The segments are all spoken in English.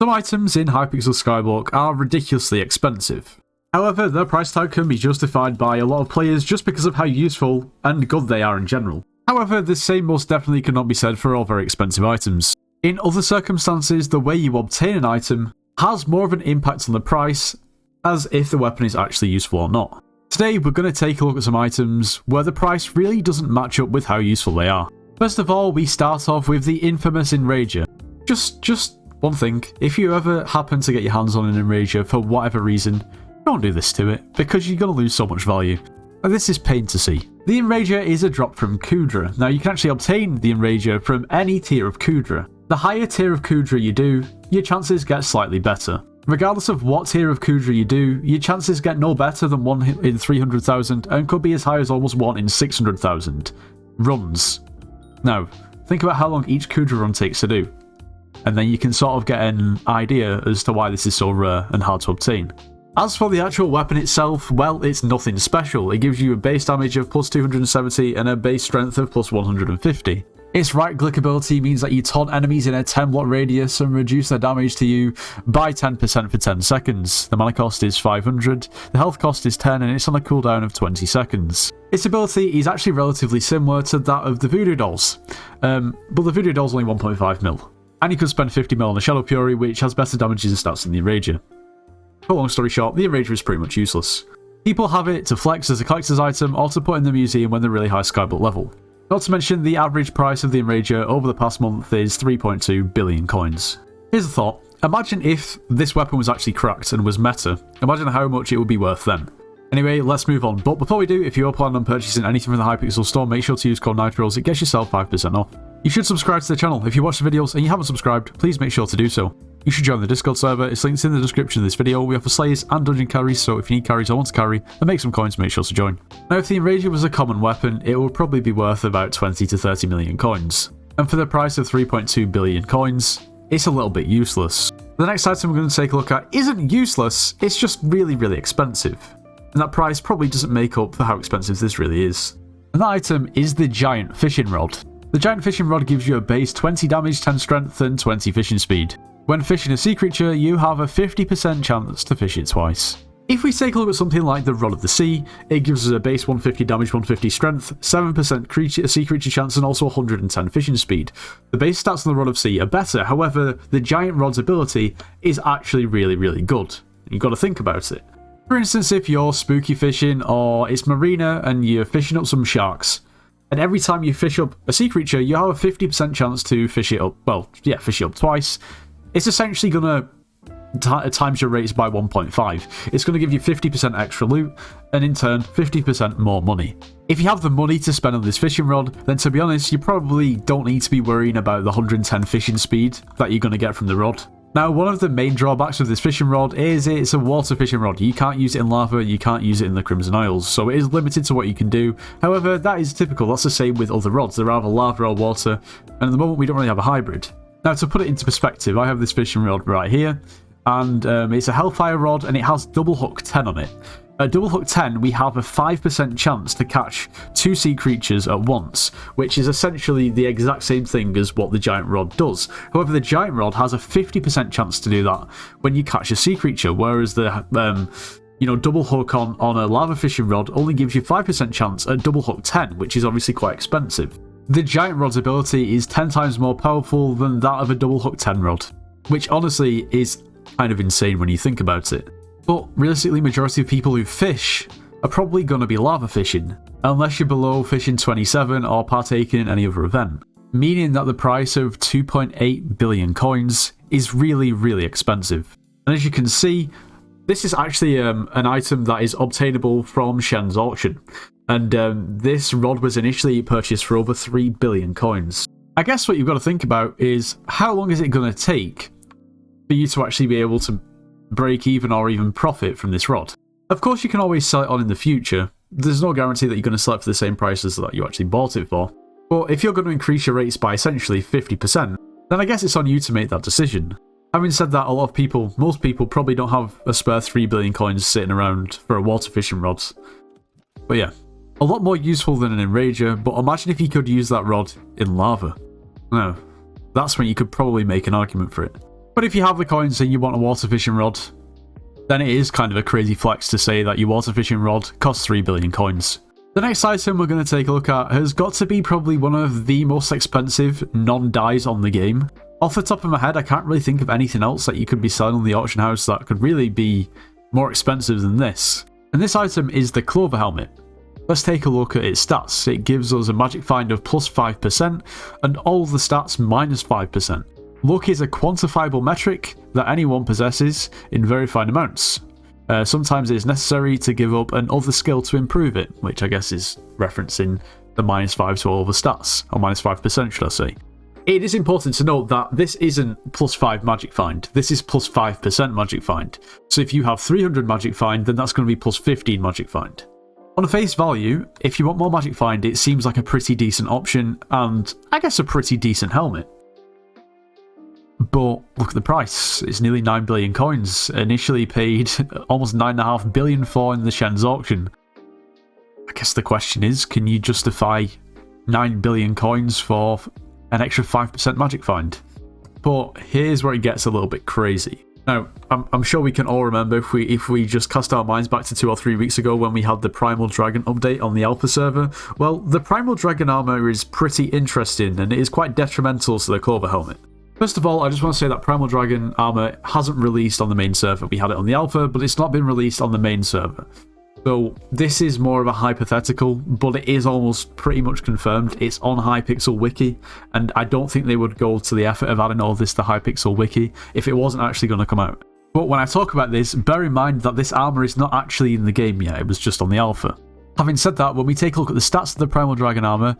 Some items in Hypixel Skyblock are ridiculously expensive. However, their price tag can be justified by a lot of players just because of how useful and good they are in general. However, the same most definitely cannot be said for all very expensive items. In other circumstances, the way you obtain an item has more of an impact on the price as if the weapon is actually useful or not. Today, we're going to take a look at some items where the price really doesn't match up with how useful they are. First of all, we start off with the infamous enrager. Just one thing, if you ever happen to get your hands on an enrager for whatever reason, don't do this to it, because you're going to lose so much value. And this is pain to see. The enrager is a drop from Kudra. Now, you can actually obtain the enrager from any tier of Kudra. The higher tier of Kudra you do, your chances get slightly better. Regardless of what tier of Kudra you do, your chances get no better than 1 in 300,000 and could be as high as almost 1 in 600,000 runs. Now, think about how long each Kudra run takes to do, and then you can sort of get an idea as to why this is so rare and hard to obtain. As for the actual weapon itself, well, it's nothing special. It gives you a base damage of plus 270 and a base strength of plus 150. Its right-click ability means that you taunt enemies in a 10-block radius and reduce their damage to you by 10% for 10 seconds. The mana cost is 500, the health cost is 10, and it's on a cooldown of 20 seconds. Its ability is actually relatively similar to that of the Voodoo Dolls, but the Voodoo Doll's only 1.5 mil. And you could spend 50 mil on the Shadow Fury, which has better damages and stats than the Enrager. But long story short, the Enrager is pretty much useless. People have it to flex as a collector's item or to put in the museum when they're really high Skyblock level. Not to mention, the average price of the Enrager over the past month is 3.2 billion coins. Here's a thought. Imagine if this weapon was actually cracked and was meta. Imagine how much it would be worth then. Anyway, let's move on. But before we do, if you're planning on purchasing anything from the Hypixel store, make sure to use code NITROS. It gets yourself 5% off. You should subscribe to the channel. If you watch the videos and you haven't subscribed, please make sure to do so. You should join the Discord server. It's linked in the description of this video. We offer slayers and dungeon carries, so if you need carries or want to carry and make some coins, make sure to join. Now, if the Enrager was a common weapon, it would probably be worth about 20 to 30 million coins. And for the price of 3.2 billion coins, it's a little bit useless. The next item we're going to take a look at isn't useless, it's just really, really expensive. And that price probably doesn't make up for how expensive this really is. And that item is the Giant Fishing Rod. The Giant Fishing Rod gives you a base 20 damage, 10 strength, and 20 fishing speed. When fishing a sea creature, you have a 50% chance to fish it twice. If we take a look at something like the Rod of the Sea, it gives us a base 150 damage, 150 strength, 7% sea creature chance, and also 110 fishing speed. The base stats on the Rod of Sea are better, however, the Giant Rod's ability is actually really, really good. You've got to think about it. For instance, if you're spooky fishing or it's marina and you're fishing up some sharks, and every time you fish up a sea creature, you have a 50% chance to fish it up, fish it up twice. It's essentially going to times your rates by 1.5. It's going to give you 50% extra loot, and in turn, 50% more money. If you have the money to spend on this fishing rod, then to be honest, you probably don't need to be worrying about the 110 fishing speed that you're going to get from the rod. Now, one of the main drawbacks of this fishing rod is it's a water fishing rod. You can't use it in lava, you can't use it in the Crimson Isles, so it is limited to what you can do. However, that is typical. That's the same with other rods. They're either lava or water, and at the moment we don't really have a hybrid. Now, to put it into perspective, I have this fishing rod right here, and it's a Hellfire rod, and it has double hook 10 on it. At double hook 10, we have a 5% chance to catch 2 sea creatures at once, which is essentially the exact same thing as what the Giant Rod does. However, the Giant Rod has a 50% chance to do that when you catch a sea creature, whereas the double hook on a lava fishing rod only gives you 5% chance at double hook 10, which is obviously quite expensive. The Giant Rod's ability is 10 times more powerful than that of a double hook 10 rod, which honestly is kind of insane when you think about it. But realistically, majority of people who fish are probably going to be lava fishing, unless you're below fishing 27 or partaking in any other event, meaning that the price of 2.8 billion coins is really, really expensive. And as you can see, this is actually an item that is obtainable from Shen's auction. And this rod was initially purchased for over 3 billion coins. I guess what you've got to think about is how long is it going to take for you to actually be able to break even or even profit from this rod? Of course, you can always sell it on in the future. There's no guarantee that you're going to sell it for the same prices that you actually bought it for. But if you're going to increase your rates by essentially 50%, then I guess it's on you to make that decision. Having said that, most people probably don't have a spare 3 billion coins sitting around for a water fishing rod. But yeah. A lot more useful than an enrager, but imagine if you could use that rod in lava. No, that's when you could probably make an argument for it. But But if you have the coins and you want a water fishing rod, then it is kind of a crazy flex to say that your water fishing rod costs 3 billion coins. The next item we're going to take a look at has got to be probably one of the most expensive non-dyes on the game. Off the top of my head, I can't really think of anything else that you could be selling on the auction house that could really be more expensive than this. And this item is the Clover helmet. Let's take a look at its stats. It gives us a magic find of plus 5% and all the stats minus 5%. Luck is a quantifiable metric that anyone possesses in very fine amounts. Sometimes it is necessary to give up another skill to improve it, which I guess is referencing the minus 5 to all the stats, or minus 5% should I say. It is important to note that this isn't plus 5 magic find, this is plus 5% magic find. So if you have 300 magic find, then that's going to be plus 15 magic find. On a face value, if you want more magic find, it seems like a pretty decent option, and I guess a pretty decent helmet. But look at the price, it's nearly 9 billion coins, initially paid almost 9.5 billion for in the Shen's auction. I guess the question is, can you justify 9 billion coins for an extra 5% magic find? But here's where it gets a little bit crazy. Now, I'm sure we can all remember if we just cast our minds back to 2 or 3 weeks ago when we had the Primal Dragon update on the Alpha server. Well, the Primal Dragon armor is pretty interesting and it is quite detrimental to the Clover helmet. First of all, I just want to say that Primal Dragon armor hasn't released on the main server. We had it on the Alpha, but it's not been released on the main server. So this is more of a hypothetical, but it is almost pretty much confirmed. It's on Hypixel Wiki, and I don't think they would go to the effort of adding all this to Hypixel Wiki if it wasn't actually going to come out. But when I talk about this, bear in mind that this armor is not actually in the game yet, it was just on the Alpha. Having said that, when we take a look at the stats of the Primal Dragon armor,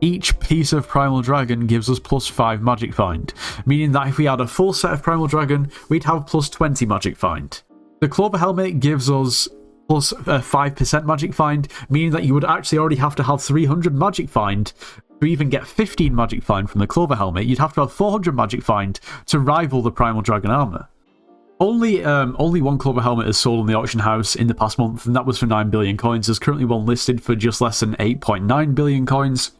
each piece of Primal Dragon gives us plus 5 magic find, meaning that if we had a full set of Primal Dragon, we'd have plus 20 magic find. The Clover helmet gives us plus 5% magic find, meaning that you would actually already have to have 300 magic find to even get 15 magic find from the Clover helmet. You'd have to have 400 magic find to rival the Primal Dragon armor. Only one Clover helmet is sold on the auction house in the past month, and that was for 9 billion coins. There's currently one listed for just less than 8.9 billion coins.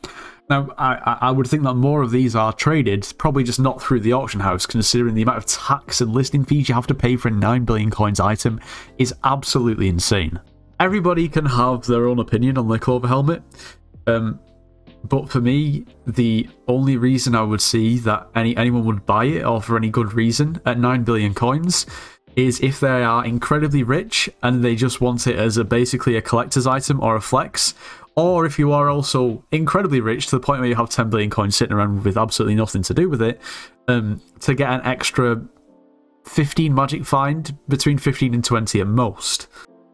Now, I would think that more of these are traded, probably just not through the auction house, considering the amount of tax and listing fees you have to pay for a 9 billion coins item is absolutely insane. Everybody can have their own opinion on the Clover helmet, but for me, the only reason I would see that anyone would buy it, or for any good reason, at 9 billion coins, is if they are incredibly rich and they just want it as basically a collector's item or a flex. Or if you are also incredibly rich to the point where you have 10 billion coins sitting around with absolutely nothing to do with it, to get an extra 15 magic find, between 15 and 20 at most.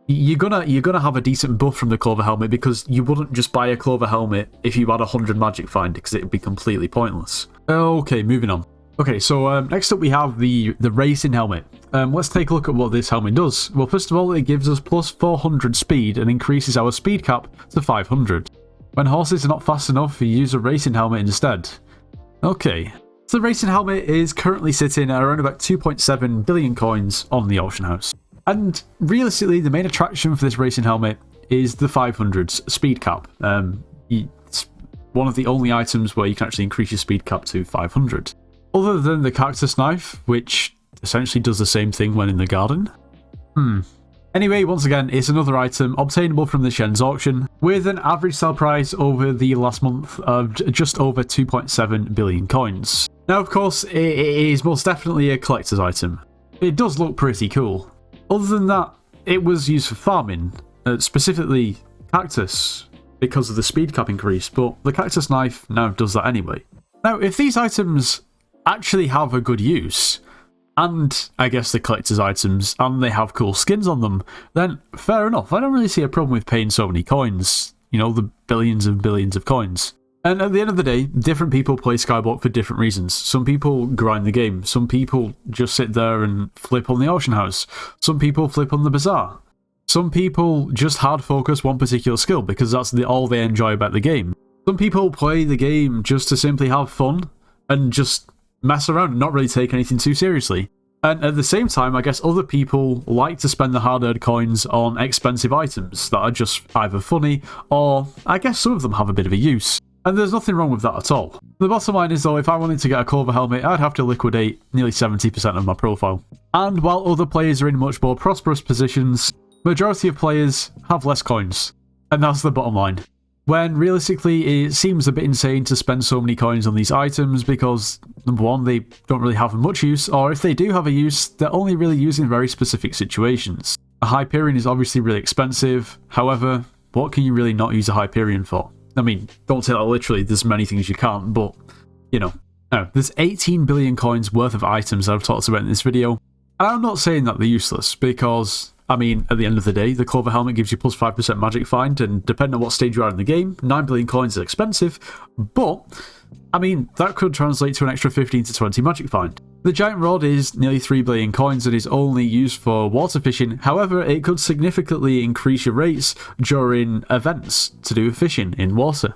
You're gonna have a decent buff from the Clover helmet, because you wouldn't just buy a Clover helmet if you had 100 magic find, because it would be completely pointless. Okay, moving on. Okay, so next up we have the racing helmet. Let's take a look at what this helmet does. Well, first of all, it gives us plus 400 speed and increases our speed cap to 500. When horses are not fast enough, you use a racing helmet instead. Okay, so the racing helmet is currently sitting at around about 2.7 billion coins on the auction house. And realistically, the main attraction for this racing helmet is the 500 speed cap. It's one of the only items where you can actually increase your speed cap to 500. Other than the cactus knife, which essentially does the same thing when in the garden. Anyway, once again, it's another item obtainable from the Shen's auction, with an average sell price over the last month of just over 2.7 billion coins. Now, of course, it is most definitely a collector's item. It does look pretty cool. Other than that, it was used for farming, specifically cactus, because of the speed cap increase, but the cactus knife now does that anyway. Now, if these items actually have a good use, and I guess the collector's items, and they have cool skins on them, then fair enough. I don't really see a problem with paying so many coins, you know, the billions and billions of coins. And at the end of the day, different people play Skyblock for different reasons. Some people grind the game, some people just sit there and flip on the auction house, some people flip on the bazaar, some people just hard focus one particular skill because that's all they enjoy about the game. Some people play the game just to simply have fun and just mess around and not really take anything too seriously. And at the same time, I guess other people like to spend the hard-earned coins on expensive items that are just either funny, or I guess some of them have a bit of a use. And there's nothing wrong with that at all. The bottom line is though, if I wanted to get a Clover helmet, I'd have to liquidate nearly 70% of my profile. And while other players are in much more prosperous positions, majority of players have less coins. And that's the bottom line. When realistically, it seems a bit insane to spend so many coins on these items because, number one, they don't really have much use, or if they do have a use, they're only really used in very specific situations. A Hyperion is obviously really expensive, however, what can you really not use a Hyperion for? I mean, don't say that literally, there's many things you can't, but, you know. No, there's 18 billion coins worth of items that I've talked about in this video, and I'm not saying that they're useless, because, I mean, at the end of the day, the Clover helmet gives you plus 5% magic find, and depending on what stage you are in the game, 9 billion coins is expensive, but, I mean, that could translate to an extra 15 to 20 magic find. The giant rod is nearly 3 billion coins and is only used for water fishing, however, it could significantly increase your rates during events to do with fishing in water.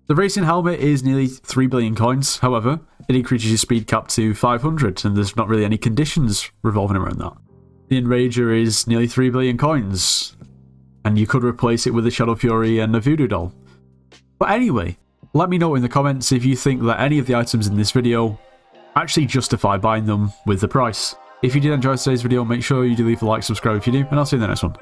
The racing helmet is nearly 3 billion coins, however, it increases your speed cap to 500, and there's not really any conditions revolving around that. The enrager is nearly 3 billion coins, and you could replace it with a Shadow Fury and a Voodoo doll. But anyway, let me know in the comments if you think that any of the items in this video actually justify buying them with the price. If you did enjoy today's video, make sure you do leave a like, subscribe if you do, and I'll see you in the next one.